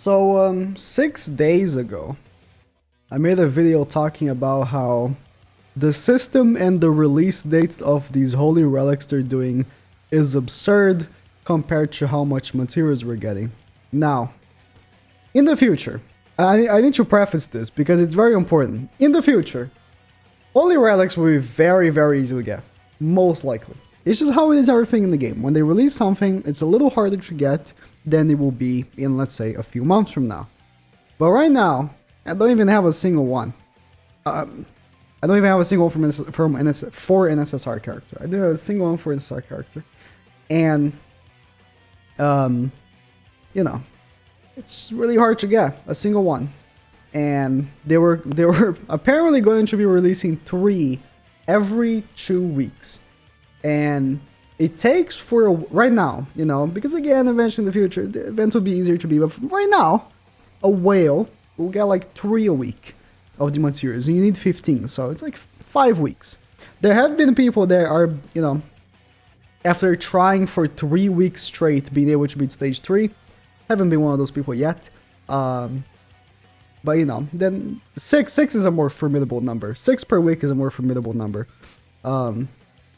So, 6 days ago, I made a video talking about how the system and the release date of these holy relics they're doing is absurd compared to how much materials we're getting. Now, in the future, I need to preface this because it's very important. In the future, holy relics will be very, very easy to get. Most likely. It's just how it is everything in the game. When they release something, it's a little harder to get than it will be in, let's say, a few months from now. But right now, I don't even have a single one. I don't even have a single one for an SSR character. I do have a single one for an SSR character. And, you know, it's really hard to get a single one. And they were apparently going to be releasing 3 every 2 weeks. And it takes for right now, you know, because again, eventually in the future, the event will be easier to be. But right now, a whale will get like 3 a week of the materials, and you need 15, so it's like 5 weeks. There have been people that are, you know, after trying for 3 weeks straight, being able to beat stage 3. Haven't been one of those people yet. But you know, then 6 is a more formidable number. 6 per week is a more formidable number.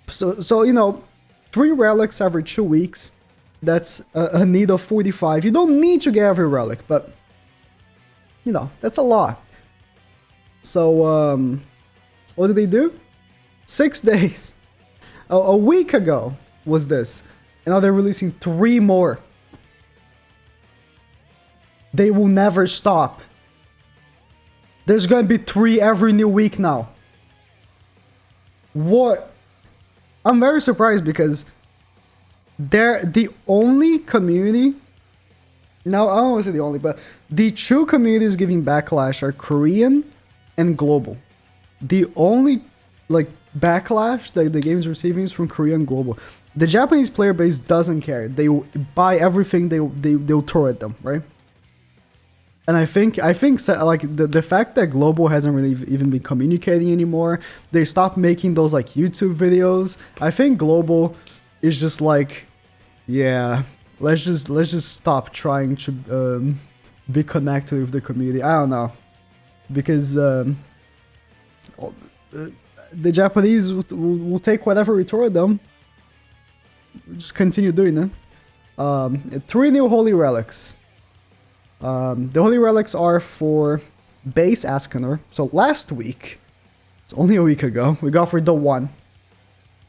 So you know, 3 relics every 2 weeks. That's a need of 45. You don't need to get every relic, but you know, that's a lot. So what did they do? 6 days. A week ago was this, and now they're releasing 3 more. They will never stop. There's gonna be 3 every new week now. What? I'm very surprised because they're the only community. No, I don't want to say the only, but the 2 communities giving backlash are Korean and global. The only like backlash that the game is receiving is from Korea and global. The Japanese player base doesn't care. They buy everything they'll throw at them, right? And I think like the fact that global hasn't really even been communicating anymore, they stopped making those like YouTube videos. I think global is just like, yeah, let's just stop trying to be connected with the community. I don't know, because the Japanese will take whatever we throw at them. Just continue doing it. 3 new holy relics. The holy relics are for base ESCANOR. So last week, it's only a week ago, we got for the 1.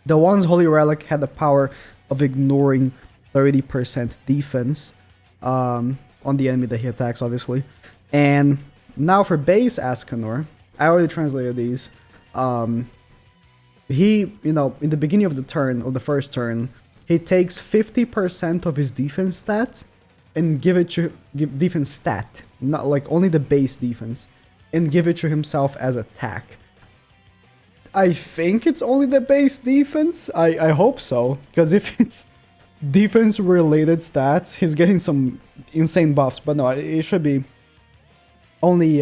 The 1's holy relic had the power of ignoring 30% defense on the enemy that he attacks, obviously. And now for base ESCANOR, I already translated these. He, you know, in the beginning of the turn, or the first turn, he takes 50% of his defense stats and give defense stat, not like only the base defense, and give it to himself as attack. I think it's only the base defense. I hope so, because if it's defense related stats, he's getting some insane buffs. But no, it should be only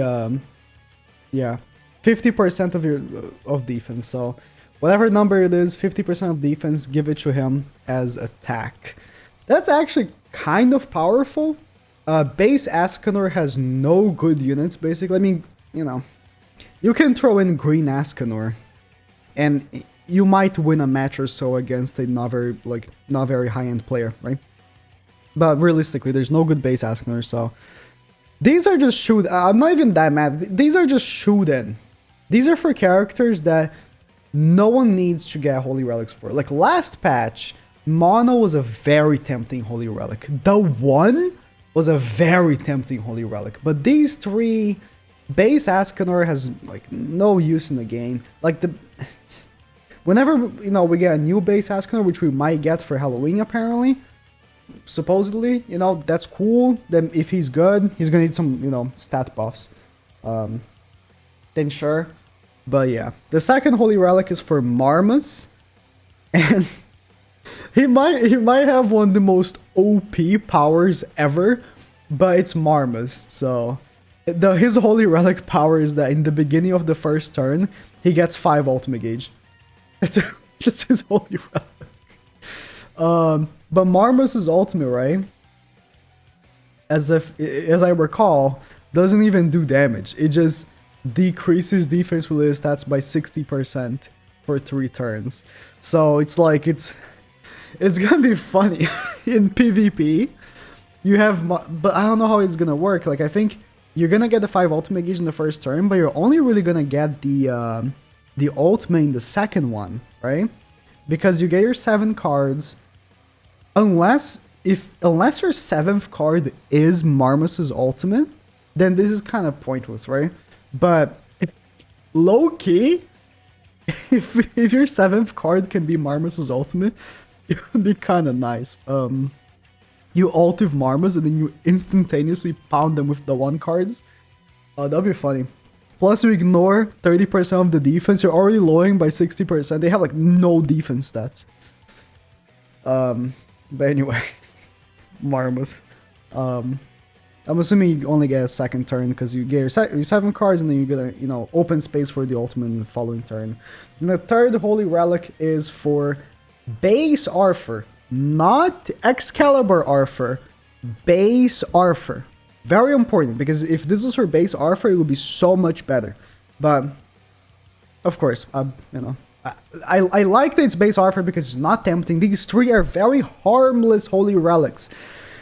yeah, 50% of defense. So whatever number it is, 50% of defense, give it to him as attack. That's actually kind of powerful. Base ESCANOR has no good units, basically. I mean, you know, you can throw in green ESCANOR, and you might win a match or so against a not very high-end player, right? But realistically, there's no good base ESCANOR, so these are just shoot. I'm not even that mad. These are just shoot-in. These are for characters that no one needs to get holy relics for. Like last patch, Mono was a very tempting holy relic. The 1 was a very tempting holy relic. But these 3, base ESCANOR has like no use in the game. Like whenever, you know, we get a new base ESCANOR, which we might get for Halloween apparently, supposedly, you know, that's cool. Then if he's good, he's gonna need some, you know, stat buffs. Then sure. But yeah, the second holy relic is for Marmus, and he might have one of the most OP powers ever, but it's Marmus. So his holy relic power is that in the beginning of the first turn, he gets 5 ultimate gauge. That's his holy relic. But Marmus's ultimate, right? as I recall, doesn't even do damage. It just decreases defense related stats by 60% for 3 turns. So it's like it's gonna be funny in PvP. You have, but I don't know how it's gonna work. Like I think you're gonna get the 5 ultimate gauge in the first turn, but you're only really gonna get the ultimate in the second one, right? Because you get your 7 cards, unless your 7th card is Marmus's ultimate, then this is kind of pointless, right? But low key, if your 7th card can be Marmus's ultimate, it would be kind of nice. You ult with Marmus and then you instantaneously pound them with the 1 cards. That'd be funny. Plus you ignore 30% of the defense, you're already lowering by 60%. They have like no defense stats. But anyway, Marmus. I'm assuming you only get a second turn because you get your 7 cards and then you get a, open space for the ultimate in the following turn. And the third Holy Relic is for base Arthur, not Excalibur Arthur, base Arthur. Very important, because if this was for base Arthur, it would be so much better. But, of course, I like that it's base Arthur because it's not tempting. These 3 are very harmless Holy Relics.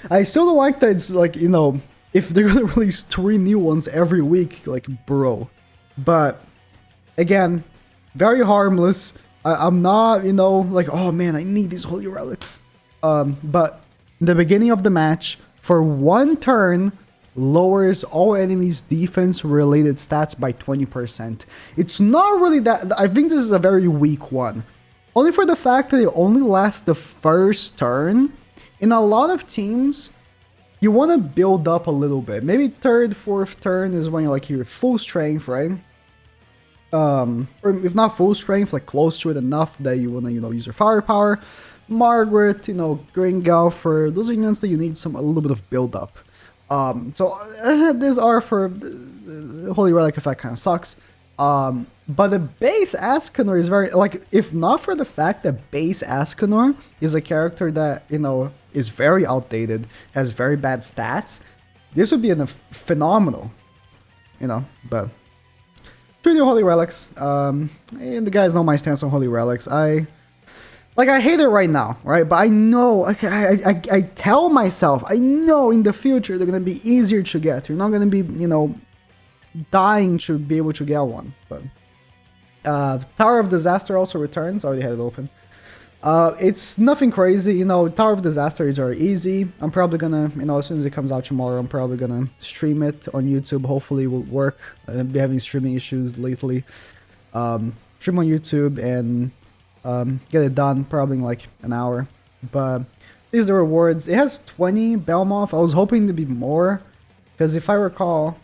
I still don't like that it's like, if they're gonna release 3 new ones every week, like, bro. But, again, very harmless. I'm not, like, oh man, I need these Holy Relics. But in the beginning of the match, for 1 turn, lowers all enemies' defense-related stats by 20%. It's not really that... I think this is a very weak one. Only for the fact that it only lasts the first turn. In a lot of teams, you want to build up a little bit. Maybe 3rd, 4th turn is when you're like you're full strength, right? Or if not full strength, like close to it enough that you want to, use your firepower. Margaret, Gringalfer, those are units that you need a little bit of build up. This Arthur Holy Relic effect kind of sucks. But the base Escanor is very, like, if not for the fact that base Escanor is a character that, is very outdated, has very bad stats, this would be phenomenal, but 3 new Holy Relics, and the guys know my stance on Holy Relics. I hate it right now, right? But I know, I tell myself, I know in the future they're going to be easier to get. You're not going to be, dying to be able to get one. But Tower of Disaster also returns. I already had it open. It's nothing crazy, Tower of Disaster is very easy. I'm probably gonna, as soon as it comes out tomorrow, I'm probably gonna stream it on YouTube. Hopefully it will work. I've been having streaming issues lately. Stream on YouTube and get it done probably in like an hour. But these are the rewards. It has 20 Belmoth. I was hoping to be more, because if I recall,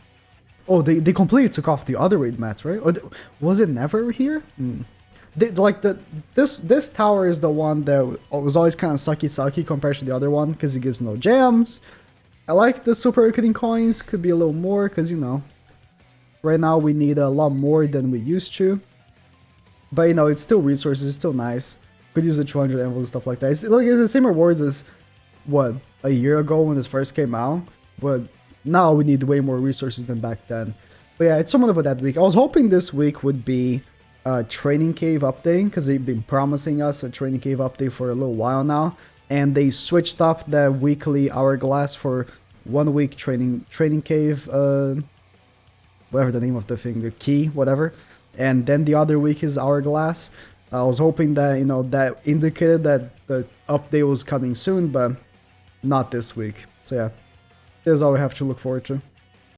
they completely took off the other raid mats, right? Or was it never here? This tower is the one that was always kind of sucky compared to the other one because it gives no gems. I like the super awakening coins. Could be a little more because right now we need a lot more than we used to. But it's still resources, it's still nice. Could use the 200 envelopes and stuff like that. It's like the same rewards as what, a year ago when this first came out, but now we need way more resources than back then. But yeah, it's somewhat of that week. I was hoping this week would be a training cave update, because they've been promising us a training cave update for a little while now, and they switched up the weekly hourglass for 1 week training cave, whatever the name of the thing, the key, whatever. And then the other week is hourglass. I was hoping that, that indicated that the update was coming soon, but not this week. So yeah, this is all we have to look forward to.